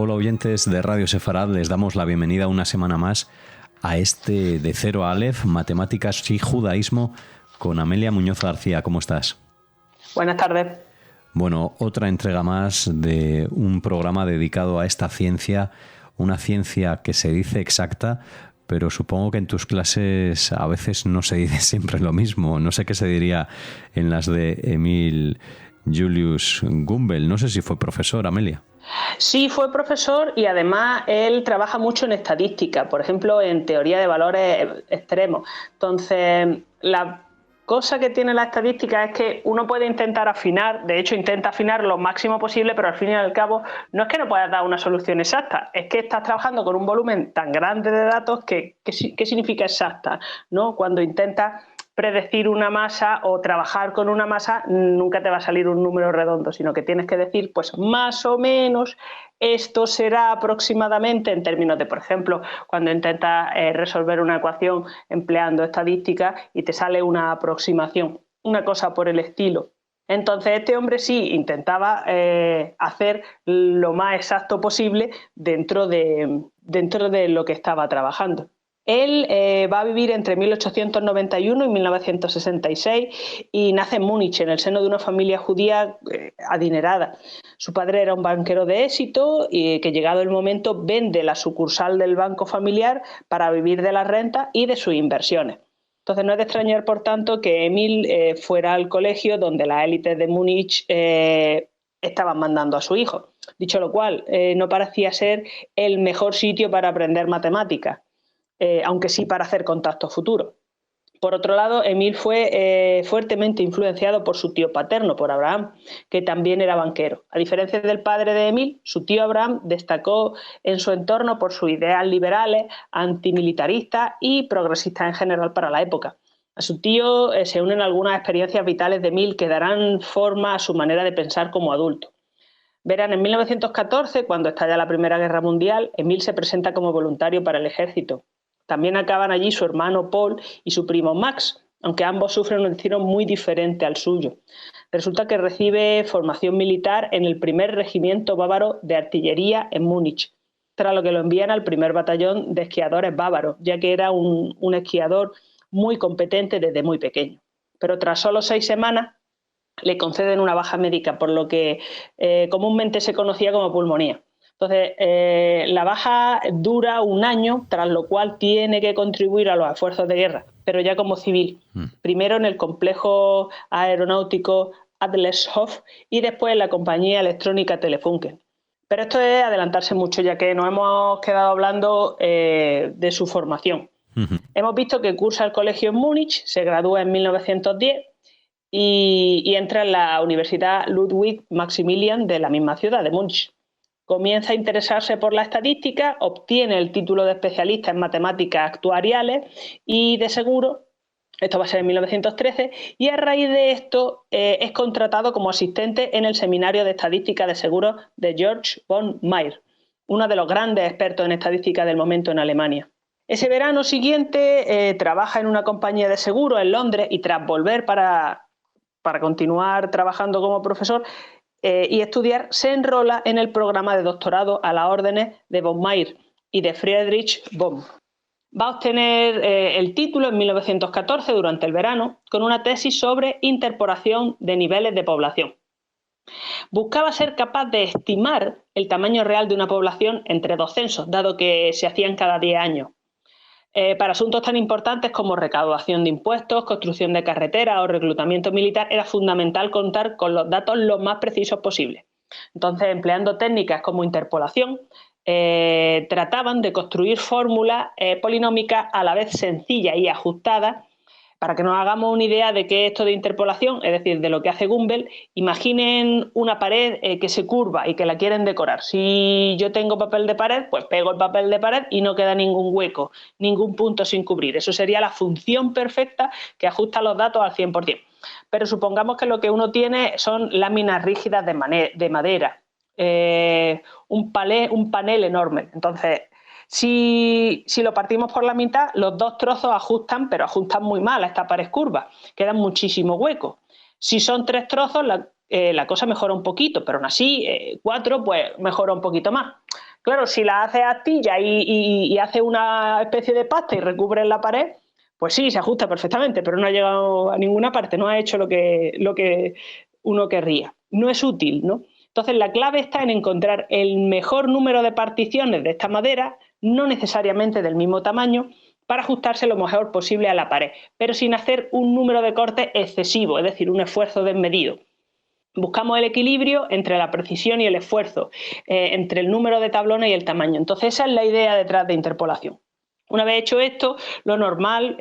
Hola oyentes de Radio Sefarad, les damos la bienvenida una semana más a este de Cero a Aleph, Matemáticas y Judaísmo, con Amelia Muñoz García. ¿Cómo estás? Buenas tardes. Bueno, otra entrega más de un programa dedicado a esta ciencia, una ciencia que se dice exacta, pero supongo que en tus clases a veces no se dice siempre lo mismo. No sé qué se diría en las de Emil Julius Gumbel. No sé si fue profesor, Amelia. Sí, fue profesor y además él trabaja mucho en estadística, por ejemplo, en teoría de valores extremos. Entonces, la cosa que tiene la estadística es que uno puede intentar afinar, de hecho intenta afinar lo máximo posible, pero al fin y al cabo no es que no puedas dar una solución exacta, es que estás trabajando con un volumen tan grande de datos que ¿qué significa exacta? ¿No? Cuando intentas predecir una masa o trabajar con una masa, nunca te va a salir un número redondo, sino que tienes que decir, pues más o menos esto será aproximadamente en términos de, por ejemplo, cuando intentas resolver una ecuación empleando estadística y te sale una aproximación, una cosa por el estilo. Entonces este hombre sí intentaba hacer lo más exacto posible dentro de lo que estaba trabajando. Él va a vivir entre 1891 y 1966 y nace en Múnich, en el seno de una familia judía adinerada. Su padre era un banquero de éxito y que, llegado el momento, vende la sucursal del banco familiar para vivir de las rentas y de sus inversiones. Entonces no es de extrañar, por tanto, que Emil fuera al colegio donde las élites de Múnich estaban mandando a su hijo. Dicho lo cual, no parecía ser el mejor sitio para aprender matemáticas. Aunque sí para hacer contactos futuros. Por otro lado, Emil fue fuertemente influenciado por su tío paterno, por Abraham, que también era banquero. A diferencia del padre de Emil, su tío Abraham destacó en su entorno por sus ideas liberales, antimilitaristas y progresistas en general para la época. A su tío se unen algunas experiencias vitales de Emil que darán forma a su manera de pensar como adulto. Verán, en 1914, cuando estalla la Primera Guerra Mundial, Emil se presenta como voluntario para el ejército. También acaban allí su hermano Paul y su primo Max, aunque ambos sufren un destino muy diferente al suyo. Resulta que recibe formación militar en el primer regimiento bávaro de artillería en Múnich, tras lo que lo envían al primer batallón de esquiadores bávaros, ya que era un esquiador muy competente desde muy pequeño. Pero tras solo 6 semanas le conceden una baja médica, por lo que comúnmente se conocía como pulmonía. Entonces, la baja dura 1 año, tras lo cual tiene que contribuir a los esfuerzos de guerra, pero ya como civil. Primero en el complejo aeronáutico Adlershof y después en la compañía electrónica Telefunken. Pero esto es adelantarse mucho, ya que nos hemos quedado hablando de su formación. Hemos visto que cursa el colegio en Múnich, se gradúa en 1910 y entra en la Universidad Ludwig Maximilian de la misma ciudad, de Múnich. Comienza a interesarse por la estadística, obtiene el título de especialista en matemáticas actuariales y de seguro, esto va a ser en 1913, y a raíz de esto es contratado como asistente en el Seminario de Estadística de Seguros de George von Meyer, uno de los grandes expertos en estadística del momento en Alemania. Ese verano siguiente trabaja en una compañía de seguros en Londres y tras volver para continuar trabajando como profesor y estudiar, se enrola en el programa de doctorado a las órdenes de von Meyer y de Friedrich Bohm. Va a obtener el título en 1914 durante el verano con una tesis sobre interpolación de niveles de población. Buscaba ser capaz de estimar el tamaño real de una población entre 2 censos, dado que se hacían cada 10 años. Para asuntos tan importantes como recaudación de impuestos, construcción de carreteras o reclutamiento militar, era fundamental contar con los datos lo más precisos posible. Entonces, empleando técnicas como interpolación, trataban de construir fórmulas polinómicas a la vez sencillas y ajustadas. Para que nos hagamos una idea de qué es esto de interpolación, es decir, de lo que hace Gumbel, imaginen una pared que se curva y que la quieren decorar. Si yo tengo papel de pared, pues pego el papel de pared y no queda ningún hueco, ningún punto sin cubrir. Eso sería la función perfecta que ajusta los datos al 100%. Pero supongamos que lo que uno tiene son láminas rígidas de madera, un panel enorme. Entonces, si lo partimos por la mitad, los 2 trozos ajustan, pero ajustan muy mal a esta pared curva, quedan muchísimos huecos. Si son 3 trozos, la cosa mejora un poquito, pero aún así 4 pues mejora un poquito más. Claro, si la haces astilla y hace una especie de pasta y recubre la pared, pues sí, se ajusta perfectamente, pero no ha llegado a ninguna parte, no ha hecho lo que uno querría. No es útil, ¿no? Entonces, la clave está en encontrar el mejor número de particiones de esta madera, no necesariamente del mismo tamaño, para ajustarse lo mejor posible a la pared, pero sin hacer un número de cortes excesivo, es decir, un esfuerzo desmedido. Buscamos el equilibrio entre la precisión y el esfuerzo, entre el número de tablones y el tamaño. Entonces, esa es la idea detrás de interpolación. Una vez hecho esto, lo normal,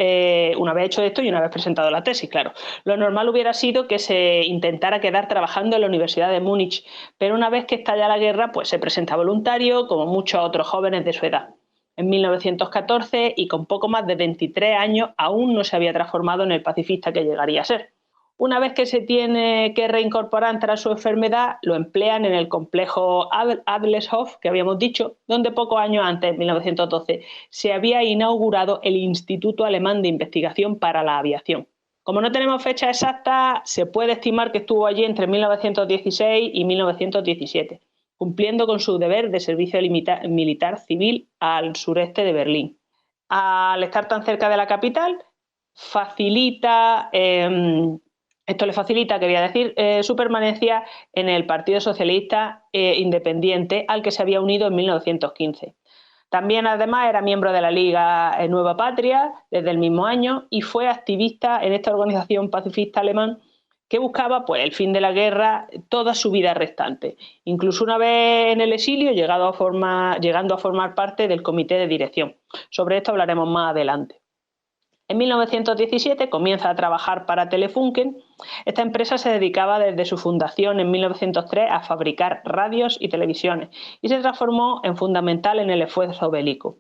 una vez hecho esto y una vez presentado la tesis, claro, lo normal hubiera sido que se intentara quedar trabajando en la Universidad de Múnich, pero una vez que estalla la guerra, pues se presenta voluntario, como muchos otros jóvenes de su edad. En 1914, y con poco más de 23 años, aún no se había transformado en el pacifista que llegaría a ser. Una vez que se tiene que reincorporar tras su enfermedad, lo emplean en el complejo Adlershof, que habíamos dicho, donde pocos años antes, en 1912, se había inaugurado el Instituto Alemán de Investigación para la Aviación. Como no tenemos fecha exacta, se puede estimar que estuvo allí entre 1916 y 1917, cumpliendo con su deber de servicio militar civil al sureste de Berlín. Al estar tan cerca de la capital, esto le facilita, quería decir, su permanencia en el Partido Socialista Independiente, al que se había unido en 1915. También, además, era miembro de la Liga Nueva Patria desde el mismo año y fue activista en esta organización pacifista alemán que buscaba, pues, el fin de la guerra toda su vida restante. Incluso una vez en el exilio, llegando a formar parte del comité de dirección. Sobre esto hablaremos más adelante. En 1917 comienza a trabajar para Telefunken. Esta empresa se dedicaba desde su fundación en 1903 a fabricar radios y televisiones y se transformó en fundamental en el esfuerzo bélico.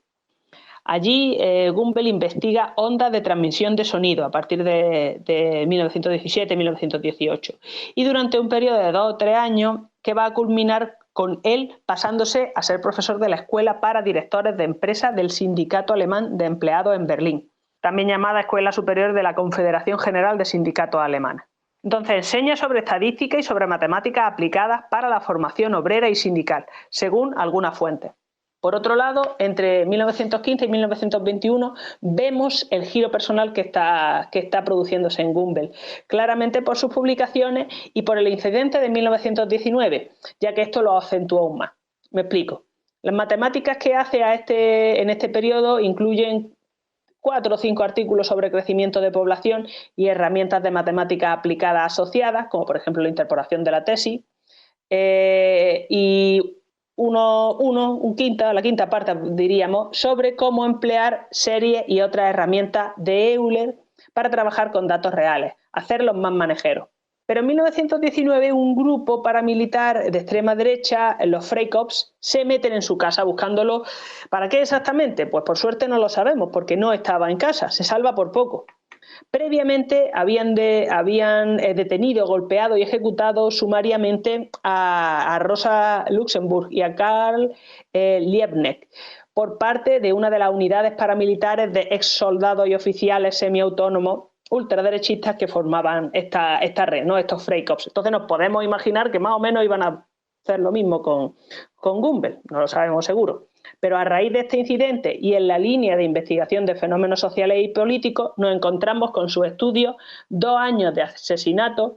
Allí Gumbel investiga ondas de transmisión de sonido a partir de 1917-1918 y durante un periodo de 2 o 3 años que va a culminar con él pasándose a ser profesor de la Escuela para Directores de Empresas del Sindicato Alemán de Empleados en Berlín, también llamada Escuela Superior de la Confederación General de Sindicatos Alemanes. Entonces enseña sobre estadística y sobre matemáticas aplicadas para la formación obrera y sindical, según algunas fuentes. Por otro lado, entre 1915 y 1921 vemos el giro personal que está produciéndose en Gumbel, claramente por sus publicaciones y por el incidente de 1919, ya que esto lo acentúa aún más. Me explico. Las matemáticas que hace en este periodo incluyen 4 o 5 artículos sobre crecimiento de población y herramientas de matemáticas aplicadas asociadas, como por ejemplo la interpolación de la tesis, y la quinta parte, diríamos, sobre cómo emplear series y otras herramientas de Euler para trabajar con datos reales, hacerlos más manejeros. Pero en 1919 un grupo paramilitar de extrema derecha, los Freikorps, se meten en su casa buscándolo. ¿Para qué exactamente? Pues por suerte no lo sabemos, porque no estaba en casa, se salva por poco. Previamente habían detenido, golpeado y ejecutado sumariamente a Rosa Luxemburg y a Karl Liebknecht por parte de una de las unidades paramilitares de ex soldados y oficiales semiautónomos ultraderechistas que formaban esta red, ¿no? Estos Freikorps. Entonces nos podemos imaginar que más o menos iban a hacer lo mismo con Gumbel, no lo sabemos seguro. Pero a raíz de este incidente y en la línea de investigación de fenómenos sociales y políticos nos encontramos con su estudio 2 años de asesinatos,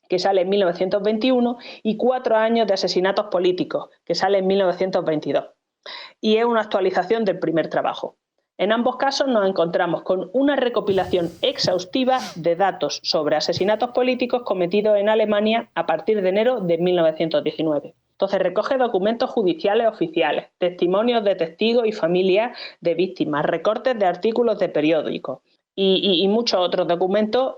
que sale en 1921, y 4 años de asesinatos políticos, que sale en 1922. Y es una actualización del primer trabajo. En ambos casos nos encontramos con una recopilación exhaustiva de datos sobre asesinatos políticos cometidos en Alemania a partir de enero de 1919. Entonces recoge documentos judiciales oficiales, testimonios de testigos y familias de víctimas, recortes de artículos de periódicos y muchos otros documentos,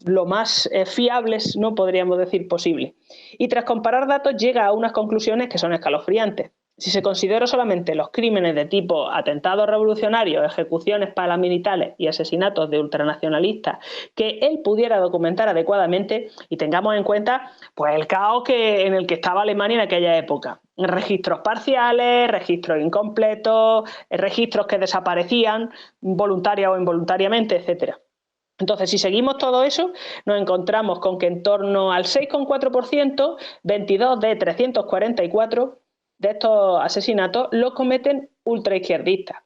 lo más fiables, no podríamos decir posible. Y tras comparar datos llega a unas conclusiones que son escalofriantes. Si se consideran solamente los crímenes de tipo atentados revolucionarios, ejecuciones paramilitares y asesinatos de ultranacionalistas que él pudiera documentar adecuadamente, y tengamos en cuenta pues el caos en el que estaba Alemania en aquella época. Registros parciales, registros incompletos, registros que desaparecían voluntaria o involuntariamente, etcétera. Entonces, si seguimos todo eso, nos encontramos con que en torno al 6,4%, 22 de 344, de estos asesinatos los cometen ultraizquierdistas.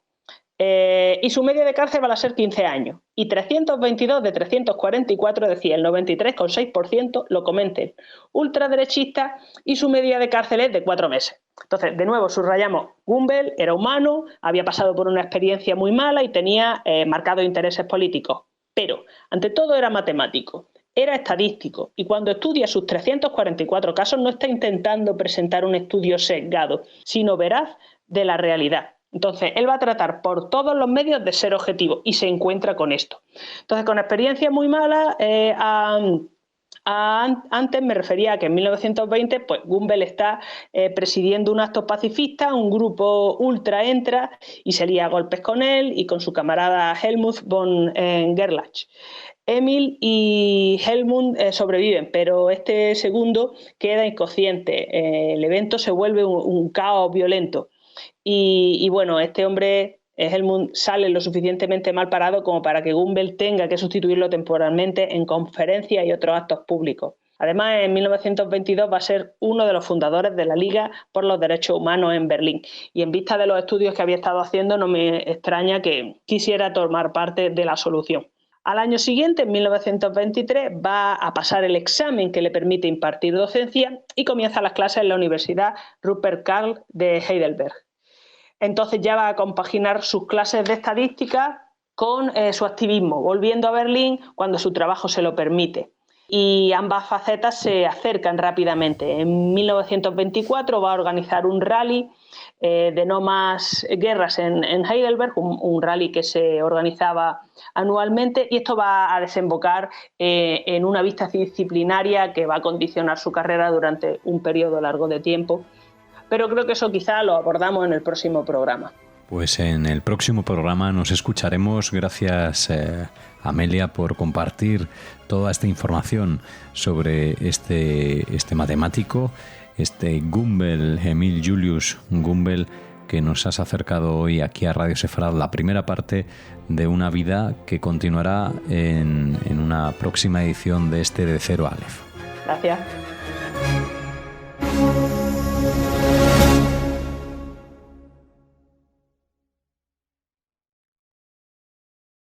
Y su media de cárcel va a ser 15 años. Y 322 de 344, es decir, el 93,6% lo cometen ultraderechistas y su media de cárcel es de 4 meses. Entonces, de nuevo, subrayamos, Gumbel era humano, había pasado por una experiencia muy mala y tenía marcados intereses políticos. Pero, ante todo, era matemático, era estadístico. Y cuando estudia sus 344 casos, no está intentando presentar un estudio sesgado, sino veraz de la realidad. Entonces, él va a tratar por todos los medios de ser objetivo y se encuentra con esto. Entonces, con experiencias muy malas, antes me refería a que en 1920 pues, Gumbel está presidiendo un acto pacifista, un grupo ultra entra y se lía a golpes con él y con su camarada Helmut von Gerlach. Emil y Helmut sobreviven, pero este segundo queda inconsciente. El evento se vuelve un caos violento. Y bueno, este hombre, Helmut, sale lo suficientemente mal parado como para que Gumbel tenga que sustituirlo temporalmente en conferencias y otros actos públicos. Además, en 1922 va a ser uno de los fundadores de la Liga por los Derechos Humanos en Berlín. Y en vista de los estudios que había estado haciendo, no me extraña que quisiera tomar parte de la solución. Al año siguiente, en 1923, va a pasar el examen que le permite impartir docencia y comienza las clases en la Universidad Rupert Karl de Heidelberg. Entonces ya va a compaginar sus clases de estadística con su activismo, volviendo a Berlín cuando su trabajo se lo permite. Y ambas facetas se acercan rápidamente. En 1924 va a organizar un rally de no más guerras en Heidelberg, un rally que se organizaba anualmente, y esto va a desembocar en una vista disciplinaria que va a condicionar su carrera durante un periodo largo de tiempo. Pero creo que eso quizá lo abordamos en el próximo programa. Pues en el próximo programa nos escucharemos. Gracias, Amelia, por compartir toda esta información sobre este matemático, Gumbel, Emil Julius Gumbel, que nos has acercado hoy aquí a Radio Sefarad, la primera parte de una vida que continuará en una próxima edición de De Cero a Aleph. Gracias.